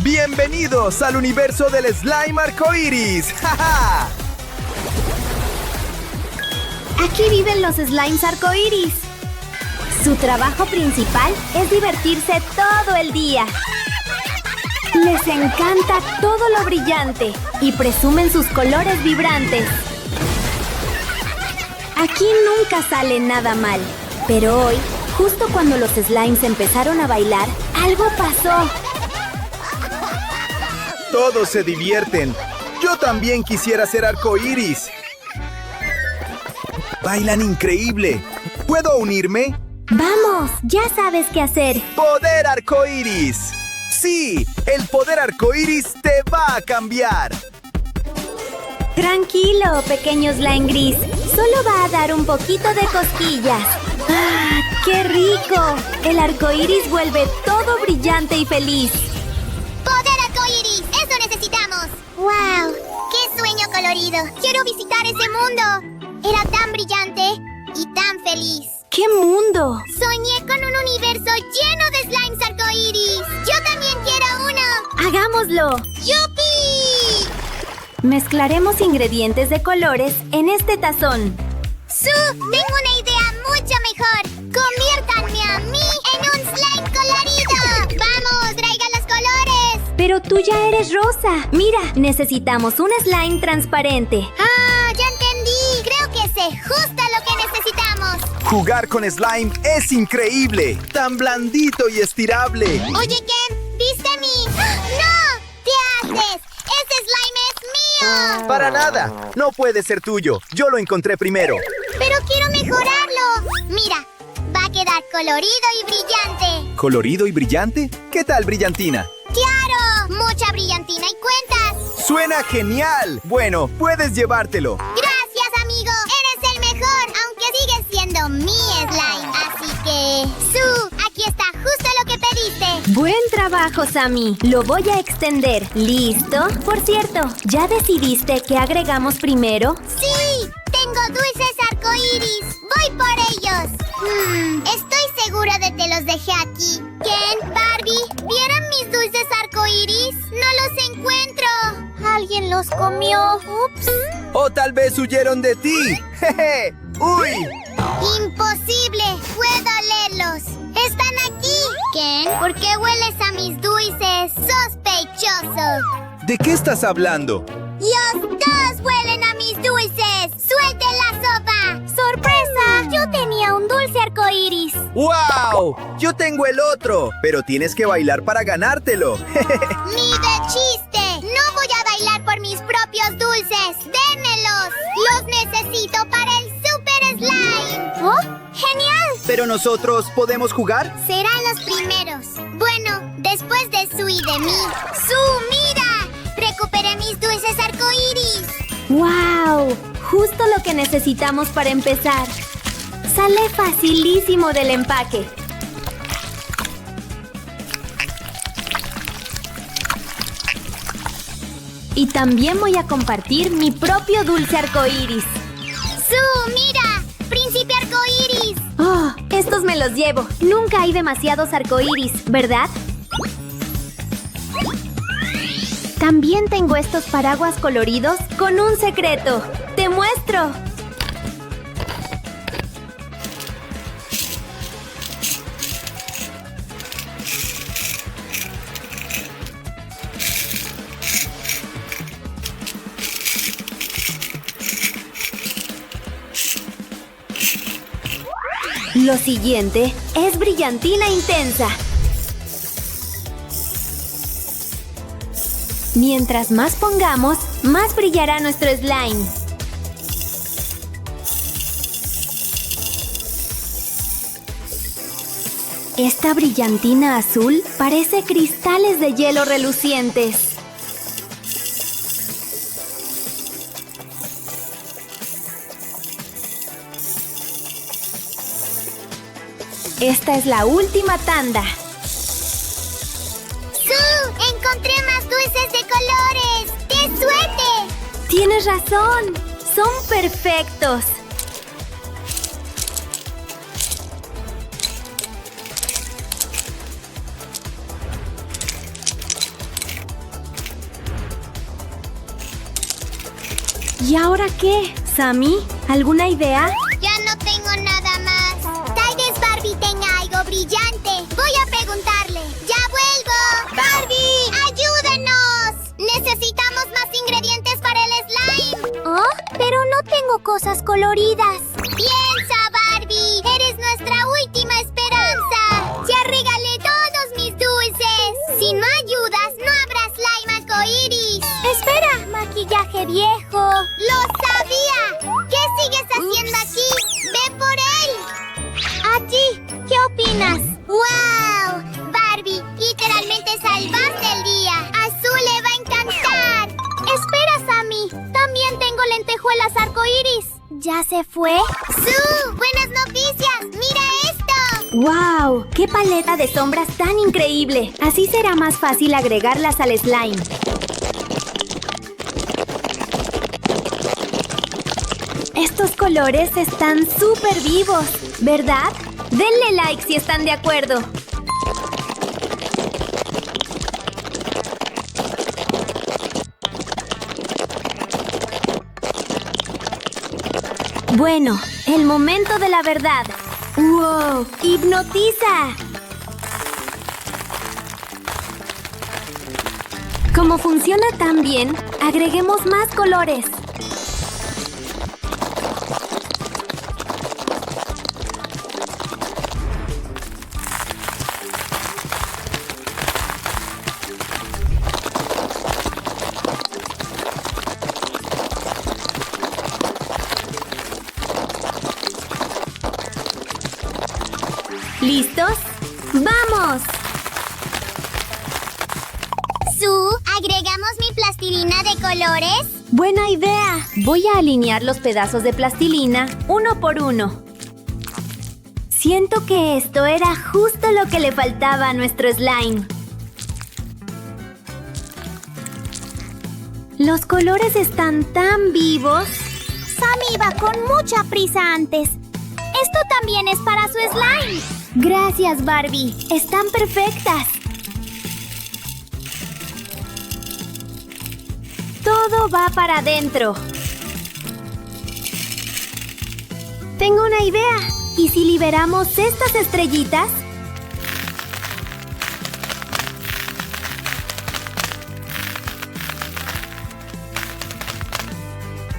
¡Bienvenidos al universo del slime arcoíris! ¡Ja, ja! Aquí viven los slimes arcoíris. Su trabajo principal es divertirse todo el día. Les encanta todo lo brillante y presumen sus colores vibrantes. Aquí nunca sale nada mal, pero hoy, justo cuando los slimes empezaron a bailar, algo pasó. Todos se divierten. Yo también quisiera ser arcoíris. ¡Bailan increíble! ¿Puedo unirme? ¡Vamos! Ya sabes qué hacer. ¡Poder arcoíris! ¡Sí! ¡El poder arcoíris te va a cambiar! Tranquilo, pequeño slime gris. Solo va a dar un poquito de cosquillas. ¡Ah, qué rico! El arcoíris vuelve todo brillante y feliz. ¡Poder arcoíris! ¡Eso necesitamos! ¡Wow! ¡Qué sueño colorido! ¡Quiero visitar ese mundo! Era tan brillante y tan feliz. ¡Qué mundo! Soñé con un universo lleno de slimes arcoíris. ¡Yo también quiero uno! ¡Hagámoslo! ¡Yupi! Mezclaremos ingredientes de colores en este tazón. ¡Su! Tengo una idea mucho mejor. ¡Conviértanme a mí en un slime colorido! ¡Vamos, traigan los colores! Pero tú ya eres rosa. Mira, necesitamos un slime transparente. ¡Ah, ya entendí! Creo que sé justo lo que necesitamos. Jugar con slime es increíble. Tan blandito y estirable. Oye, Ken, ¿viste mi...? ¡Ah! ¡No! ¿Qué haces? ¡Ese slime es mío! Para nada. No puede ser tuyo. Yo lo encontré primero. ¡Pero quiero mejorarlo! Mira, va a quedar colorido y brillante. ¿Colorido y brillante? ¿Qué tal, brillantina? ¡Claro! ¡Mucha brillantina y cuentas! ¡Suena genial! Bueno, puedes llevártelo. ¡Gracias, amigo! ¡Eres el mejor! Aunque sigues siendo mi slime. Así que... ¡Su! Aquí está justo lo que pediste. Buen trabajo, Sammy. Lo voy a extender. ¿Listo? Por cierto, ¿ya decidiste qué agregamos primero? ¡Sí! ¡Tengo dulces arcoíris! ¡Voy por ellos! Estoy segura de que los dejé aquí. Ken, Barbie, ¿vieron mis dulces arcoíris? ¡No los encuentro! ¡Alguien los comió! ¡Ups! O tal vez huyeron de ti. ¡Jeje! ¡Uy! ¡Imposible! ¡Puedo olerlos! ¡Están aquí! Ken, ¿por qué hueles a mis dulces? ¡Sospechoso! ¿De qué estás hablando? ¡Los dos huelen a mis dulces! ¡Suelten la sopa! ¡Sorpresa! Yo tenía un dulce arcoíris. ¡Wow! Yo tengo el otro, pero tienes que bailar para ganártelo. ¡Ni de chiste! ¡No voy a bailar por mis propios dulces! ¡Démelos! ¡Los necesito para el Super Slime! ¡Oh! ¡Genial! ¿Pero nosotros podemos jugar? Serán los primeros. Bueno, después de Su y de mí. ¡Su, mira! ¡Recuperé mis dulces arcoíris! ¡Wow! Justo lo que necesitamos para empezar. Sale facilísimo del empaque. Y también voy a compartir mi propio dulce arcoíris. ¡Su, mira! ¡Príncipe arcoíris! ¡Oh! Estos me los llevo. Nunca hay demasiados arcoíris, ¿verdad? También tengo estos paraguas coloridos con un secreto. ¡Te muestro! Lo siguiente es brillantina intensa. Mientras más pongamos, más brillará nuestro slime. Esta brillantina azul parece cristales de hielo relucientes. Esta es la última tanda. ¡Su! ¡Encontré más dulces de colores! ¡Qué suerte! Tienes razón. Son perfectos. ¿Y ahora qué? ¿Sammy? ¿Alguna idea? Ya no tengo nada más. Tal vez Barbie tenga algo brillante. Voy a preguntarle. ¡Ya vuelvo! ¡Barbie! ¡Ayúdanos! Necesitamos más ingredientes para el slime. ¿Oh? Pero no tengo cosas coloridas. Piensa, Barbie. Eres nuestra última esperanza. Ya regalé todos mis dulces. Si no ayudas, no habrá slime arcoíris. Espera, maquillaje viejo. ¡Lo sabía! ¿Qué sigues haciendo aquí? ¡Ve por él! Allí, ¿qué opinas? ¡Wow! Barbie, literalmente salvaste el día. A Sue le va a encantar. Espera, Sammy. También tengo lentejuelas arcoíris. ¿Ya se fue? ¡Sue! ¡Buenas noticias! ¡Mira esto! ¡Wow! ¡Qué paleta de sombras tan increíble! Así será más fácil agregarlas al slime. Estos colores están súper vivos, ¿verdad? Denle like si están de acuerdo. Bueno, el momento de la verdad. ¡Wow! ¡Hipnotiza! Como funciona tan bien, agreguemos más colores. ¿Listos? ¡Vamos! Sue, ¿agregamos mi plastilina de colores? ¡Buena idea! Voy a alinear los pedazos de plastilina uno por uno. Siento que esto era justo lo que le faltaba a nuestro slime. Los colores están tan vivos. Sammy iba con mucha prisa antes. Esto también es para su slime. Gracias, Barbie. Están perfectas. Todo va para adentro. Tengo una idea. ¿Y si liberamos estas estrellitas?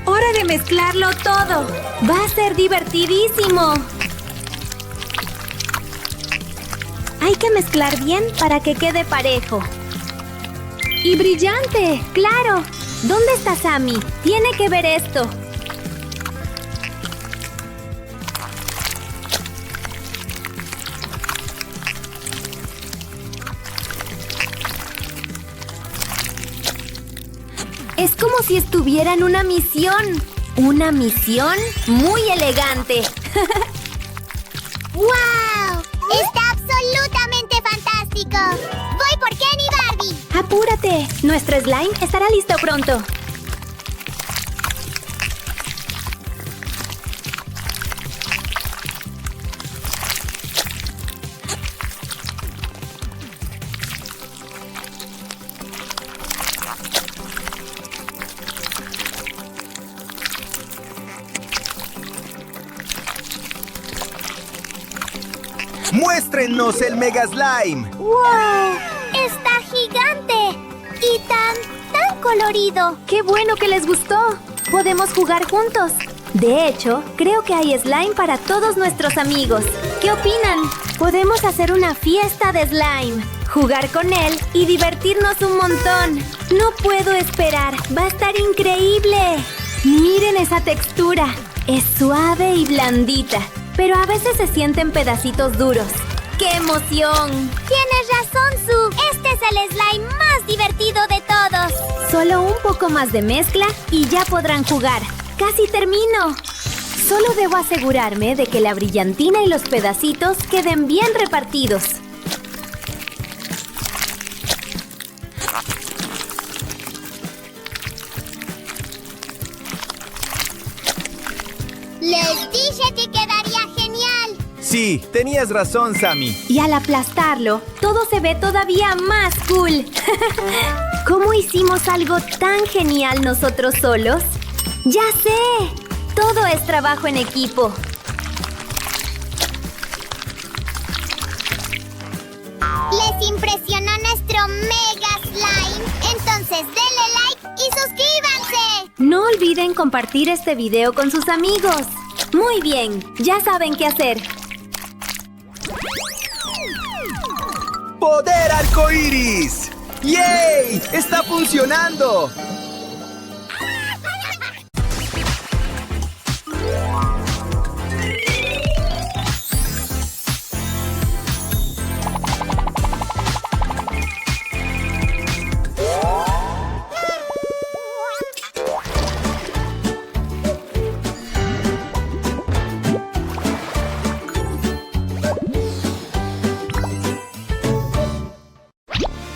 ¡Hora de mezclarlo todo! ¡Va a ser divertidísimo! Hay que mezclar bien para que quede parejo. ¡Y brillante! ¡Claro! ¿Dónde está Sammy? Tiene que ver esto. Es como si estuviera en una misión. Una misión muy elegante. ¡Wow! ¡Está absolutamente fantástico! ¡Voy por Ken y Barbie! ¡Apúrate! Nuestro slime estará listo pronto. ¡Muéstrenos el Mega Slime! ¡Wow! ¡Está gigante! Y tan colorido. ¡Qué bueno que les gustó! Podemos jugar juntos. De hecho, creo que hay slime para todos nuestros amigos. ¿Qué opinan? Podemos hacer una fiesta de slime, jugar con él y divertirnos un montón. No puedo esperar. ¡Va a estar increíble! Miren esa textura. Es suave y blandita, pero a veces se sienten pedacitos duros. ¡Qué emoción! Tienes razón, Sue. Este es el slime más divertido de todos. Solo un poco más de mezcla y ya podrán jugar. ¡Casi termino! Solo debo asegurarme de que la brillantina y los pedacitos queden bien repartidos. Les dije que quedaría genial. Sí, tenías razón, Sammy. Y al aplastarlo, todo se ve todavía más cool. ¿Cómo hicimos algo tan genial nosotros solos? ¡Ya sé! Todo es trabajo en equipo. ¿Les impresionó nuestro mega slime? Entonces denle like y suscríbanse. No olviden compartir este video con sus amigos. Muy bien, ya saben qué hacer. ¡Poder arcoíris! ¡Yay! ¡Está funcionando!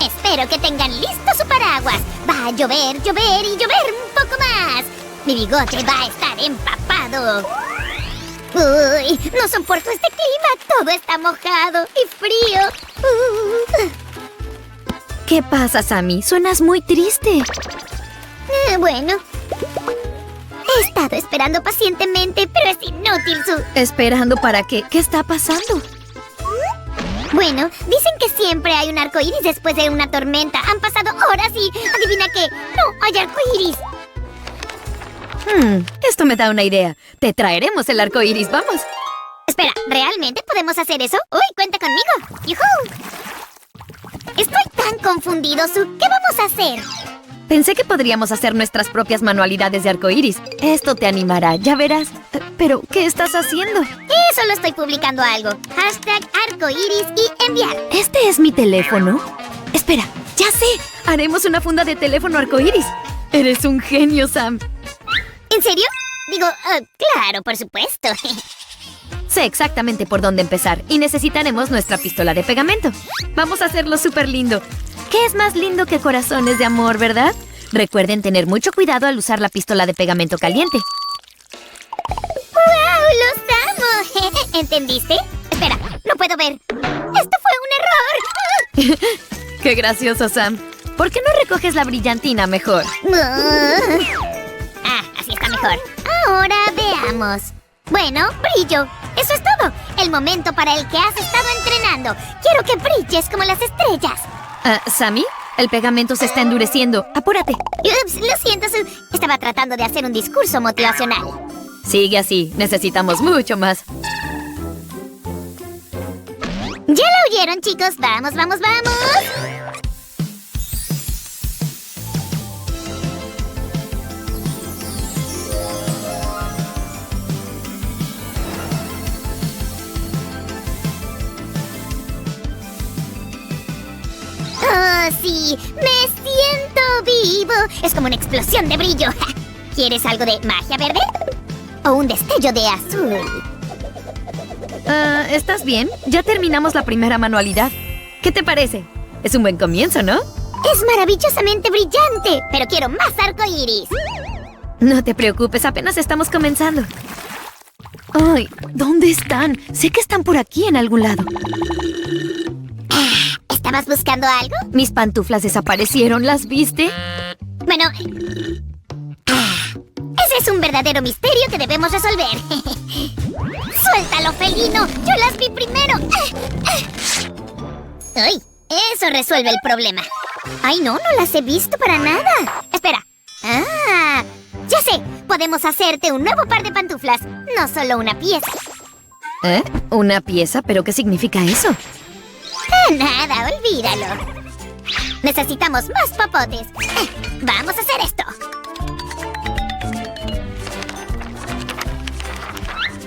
Espero que tengan listo su paraguas. Va a llover, llover y llover un poco más. Mi bigote va a estar empapado. Uy, no soporto este clima. Todo está mojado y frío. ¿Qué pasa, Sammy? Suenas muy triste. Bueno. He estado esperando pacientemente, pero es inútil su... ¿Esperando para qué? ¿Qué está pasando? Bueno, dicen que siempre hay un arcoíris después de una tormenta. Han pasado horas y... ¿adivina qué? ¡No hay arcoíris! Esto me da una idea. Te traeremos el arcoíris, vamos. Espera, ¿realmente podemos hacer eso? ¡Uy, cuenta conmigo! ¡Yujú! Estoy tan confundido, Su. ¿Qué vamos a hacer? Pensé que podríamos hacer nuestras propias manualidades de arcoíris. Esto te animará, ya verás. Pero, ¿qué estás haciendo? Solo estoy publicando algo. Hashtag arcoíris y enviar. ¿Este es mi teléfono? Espera, ya sé. Haremos una funda de teléfono arcoíris. Eres un genio, Sam. ¿En serio? Digo, claro, por supuesto. Sé exactamente por dónde empezar y necesitaremos nuestra pistola de pegamento. Vamos a hacerlo súper lindo. ¿Qué es más lindo que corazones de amor, verdad? Recuerden tener mucho cuidado al usar la pistola de pegamento caliente. ¡Wow! ¡Los amo! ¿Entendiste? Espera, no puedo ver. ¡Esto fue un error! ¡Qué gracioso, Sam! ¿Por qué no recoges la brillantina mejor? Así está mejor. Ahora veamos. Bueno, brillo. Eso es todo. El momento para el que has estado entrenando. Quiero que brilles como las estrellas. ¿Sammy? El pegamento se está endureciendo. ¡Apúrate! Ups, lo siento, Su. Estaba tratando de hacer un discurso motivacional. Sigue así. Necesitamos mucho más. ¿Ya lo oyeron, chicos? ¡Vamos, vamos, vamos! ¡Oh, sí! ¡Me siento vivo! Es como una explosión de brillo. ¿Quieres algo de magia verde? ¿O un destello de azul? ¿Estás bien? Ya terminamos la primera manualidad. ¿Qué te parece? Es un buen comienzo, ¿no? ¡Es maravillosamente brillante! ¡Pero quiero más arcoíris! No te preocupes, apenas estamos comenzando. ¡Ay! ¿Dónde están? Sé que están por aquí en algún lado. ¿Estabas buscando algo? Mis pantuflas desaparecieron, ¿las viste? Bueno... ese es un verdadero misterio que debemos resolver. ¡Suéltalo, felino! ¡Yo las vi primero! ¡Ay! Eso resuelve el problema. ¡Ay, no! No las he visto para nada. Espera. ¡Ah! ¡Ya sé! Podemos hacerte un nuevo par de pantuflas. No solo una pieza. ¿Eh? ¿Una pieza? ¿Pero qué significa eso? Nada, olvídalo. Necesitamos más popotes. Vamos a hacer esto.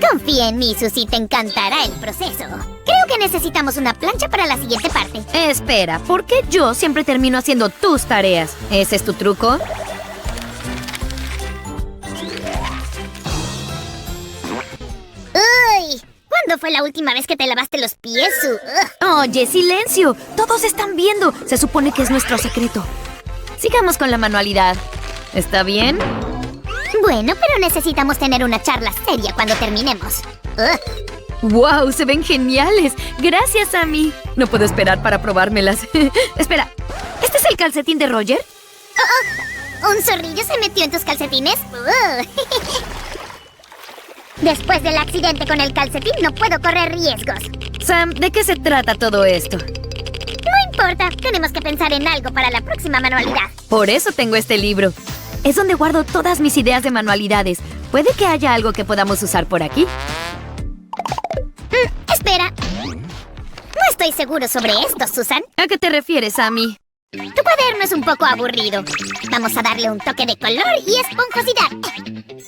Confía en mí, Susie, te encantará el proceso. Creo que necesitamos una plancha para la siguiente parte. Espera, ¿por qué yo siempre termino haciendo tus tareas? ¿Ese es tu truco? ¡Uy! ¿Cuándo fue la última vez que te lavaste los pies, Su? Oye, silencio. Todos están viendo. Se supone que es nuestro secreto. Sigamos con la manualidad. ¿Está bien? Bueno, pero necesitamos tener una charla seria cuando terminemos. ¡Wow! ¡Se ven geniales! ¡Gracias, Sammy! No puedo esperar para probármelas. Espera, ¿este es el calcetín de Roger? ¿Un zorrillo se metió en tus calcetines? Después del accidente con el calcetín no puedo correr riesgos. Sam, ¿de qué se trata todo esto? No importa, tenemos que pensar en algo para la próxima manualidad. Por eso tengo este libro. Es donde guardo todas mis ideas de manualidades. ¿Puede que haya algo que podamos usar por aquí? Espera. No estoy seguro sobre esto, Susan. ¿A qué te refieres, Sammy? Tu cuaderno es un poco aburrido. Vamos a darle un toque de color y esponjosidad.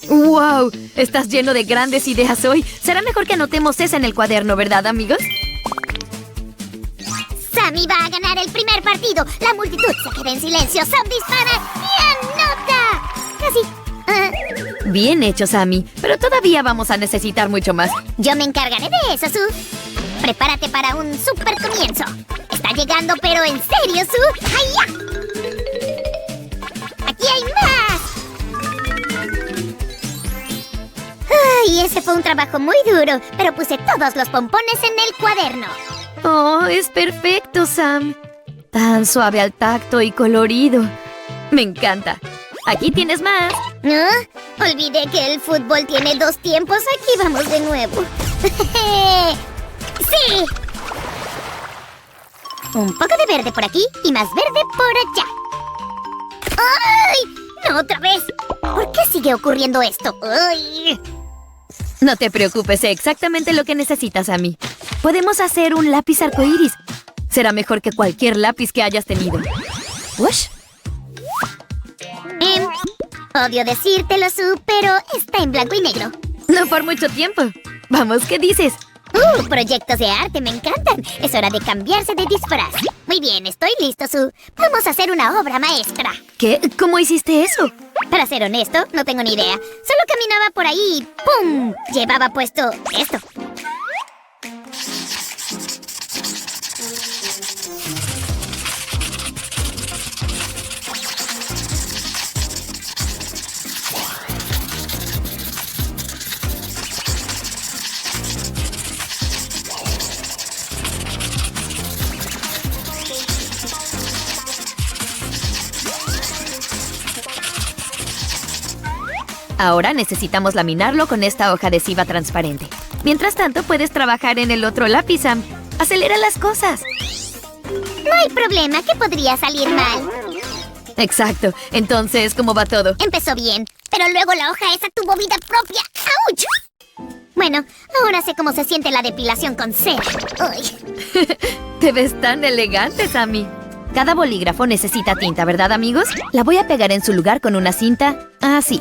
¡Wow! Estás lleno de grandes ideas hoy. Será mejor que anotemos esa en el cuaderno, ¿verdad, amigos? Sammy va a ganar el primer partido. La multitud se queda en silencio. Sam dispara y anota. Casi. Bien hecho, Sammy. Pero todavía vamos a necesitar mucho más. Yo me encargaré de eso, Sue. Prepárate para un super comienzo. Está llegando, pero en serio, Sue. ¡Hayá! ¡Aquí hay más! Ay, ese fue un trabajo muy duro, pero puse todos los pompones en el cuaderno. Oh, es perfecto, Sam. Tan suave al tacto y colorido. Me encanta. Aquí tienes más. ¿No? Olvidé que el fútbol tiene 2 tiempos. Aquí vamos de nuevo. ¡Sí! Un poco de verde por aquí y más verde por allá. ¡Ay! ¡No otra vez! ¿Por qué sigue ocurriendo esto? ¡Ay! No te preocupes, sé exactamente lo que necesitas, Sammy. Podemos hacer un lápiz arcoíris. Será mejor que cualquier lápiz que hayas tenido. ¡Ush! Odio decírtelo, Sue, pero está en blanco y negro. No por mucho tiempo. Vamos, ¿qué dices? Proyectos de arte me encantan. Es hora de cambiarse de disfraz. Muy bien, estoy listo, Sue. Vamos a hacer una obra maestra. ¿Qué? ¿Cómo hiciste eso? Para ser honesto, no tengo ni idea. Solo caminaba por ahí y ¡pum! Llevaba puesto esto. Ahora necesitamos laminarlo con esta hoja adhesiva transparente. Mientras tanto, puedes trabajar en el otro lápiz, Sam. ¡Acelera las cosas! No hay problema, que podría salir mal. Exacto. Entonces, ¿cómo va todo? Empezó bien, pero luego la hoja esa tuvo vida propia. ¡Auch! Bueno, ahora sé cómo se siente la depilación con cera. ¡Uy! Te ves tan elegante, Sammy. Cada bolígrafo necesita tinta, ¿verdad, amigos? La voy a pegar en su lugar con una cinta así.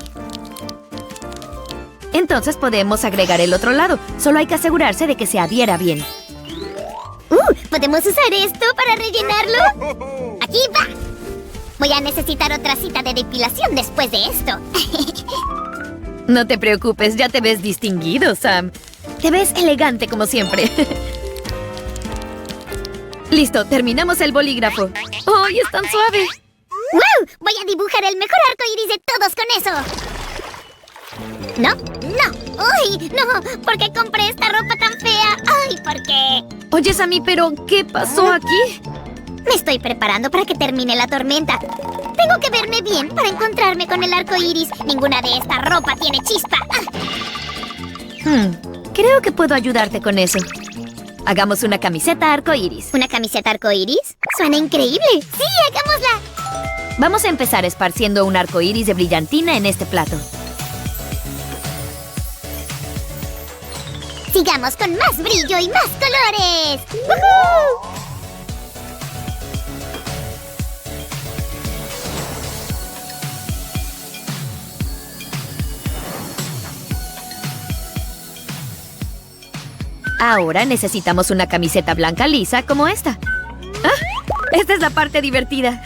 Entonces podemos agregar el otro lado. Solo hay que asegurarse de que se adhiera bien. ¿Podemos usar esto para rellenarlo? ¡Aquí va! Voy a necesitar otra cita de depilación después de esto. No te preocupes, ya te ves distinguido, Sam. Te ves elegante como siempre. Listo, terminamos el bolígrafo. ¡Ay, es tan suave! ¡Wow! Voy a dibujar el mejor arco iris de todos con eso. ¿No? ¡No! ¡Uy! ¡No! ¿Por qué compré esta ropa tan fea? ¡Ay! ¿Por qué? Oye, Sammy, ¿pero qué pasó aquí? Me estoy preparando para que termine la tormenta. Tengo que verme bien para encontrarme con el arco iris. Ninguna de esta ropa tiene chispa. Creo que puedo ayudarte con eso. Hagamos una camiseta arcoíris. ¿Una camiseta arcoíris? Suena increíble. ¡Sí, hagámosla! Vamos a empezar esparciendo un arcoíris de brillantina en este plato. Sigamos con más brillo y más colores. ¡Woohoo! Ahora necesitamos una camiseta blanca lisa como esta. ¡Ah! Esta es la parte divertida.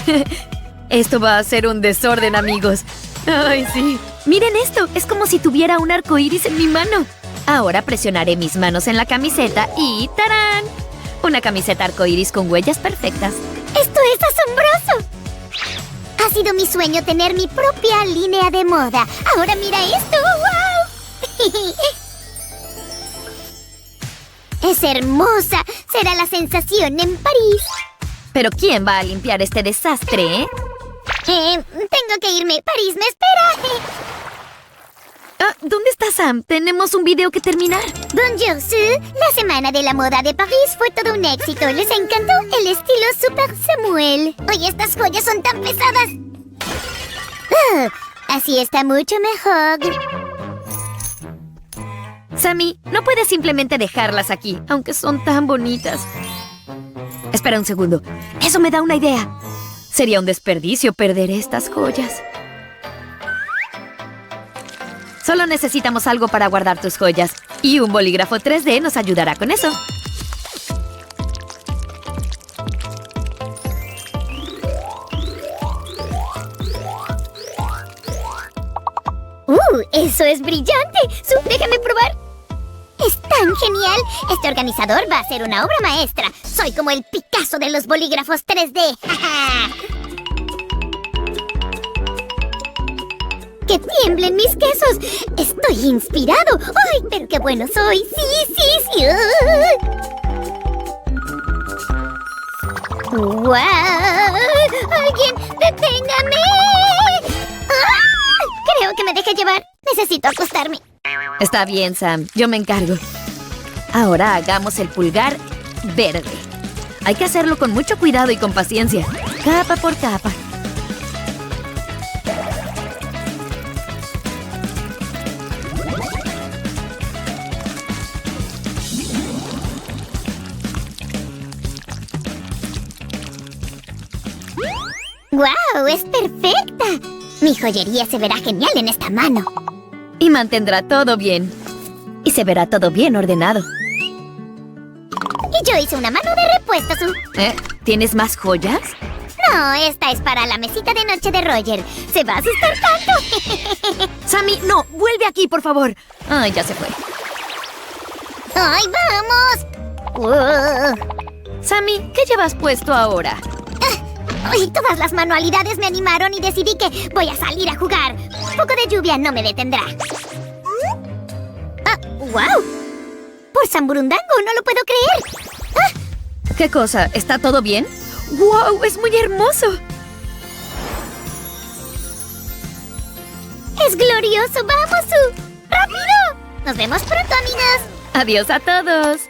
Esto va a ser un desorden, amigos. ¡Ay, sí! ¡Miren esto! Es como si tuviera un arco iris en mi mano. Ahora presionaré mis manos en la camiseta y ¡tarán! Una camiseta arcoíris con huellas perfectas. ¡Esto es asombroso! Ha sido mi sueño tener mi propia línea de moda. Ahora mira esto. ¡Wow! ¡Es hermosa! Será la sensación en París. Pero ¿quién va a limpiar este desastre, eh? Tengo tengo que irme. París me espera. Ah, ¿dónde está Sam? Tenemos un video que terminar. Bonjour, Sue. La semana de la moda de París fue todo un éxito. ¿Les encantó? El estilo Super Samuel. Oye, estas joyas son tan pesadas. Así está mucho mejor. Sammy, no puedes simplemente dejarlas aquí, aunque son tan bonitas. Espera un segundo. Eso me da una idea. Sería un desperdicio perder estas joyas. Solo necesitamos algo para guardar tus joyas. Y un bolígrafo 3D nos ayudará con eso. ¡Eso es brillante! Sue, déjame probar. ¡Es tan genial! Este organizador va a ser una obra maestra. Soy como el Picasso de los bolígrafos 3D. ¡Que tiemblen mis quesos! ¡Estoy inspirado! ¡Ay, pero qué bueno soy! ¡Sí! ¡Wow! ¡Alguien, deténgame! Creo que me deje llevar. Necesito acostarme. Está bien, Sam. Yo me encargo. Ahora hagamos el pulgar verde. Hay que hacerlo con mucho cuidado y con paciencia. Capa por capa. ¡Guau! ¡Es perfecta! Mi joyería se verá genial en esta mano. Y mantendrá todo bien. Y se verá todo bien ordenado. Y yo hice una mano de repuesto, Sue. ¿Tienes más joyas? No, esta es para la mesita de noche de Roger. Se va a asustar tanto. Sammy, no, vuelve aquí, por favor. Ay, ya se fue. ¡Ay, vamos! Sammy, ¿qué llevas puesto ahora? Ay, todas las manualidades me animaron y decidí que voy a salir a jugar. Un poco de lluvia no me detendrá. ¡Wow! Por San Burundango, no lo puedo creer. ¿Qué cosa? ¿Está todo bien? ¡Wow! ¡Es muy hermoso! ¡Es glorioso! ¡Vamos, Sue! ¡Rápido! Nos vemos pronto, amigas. Adiós a todos.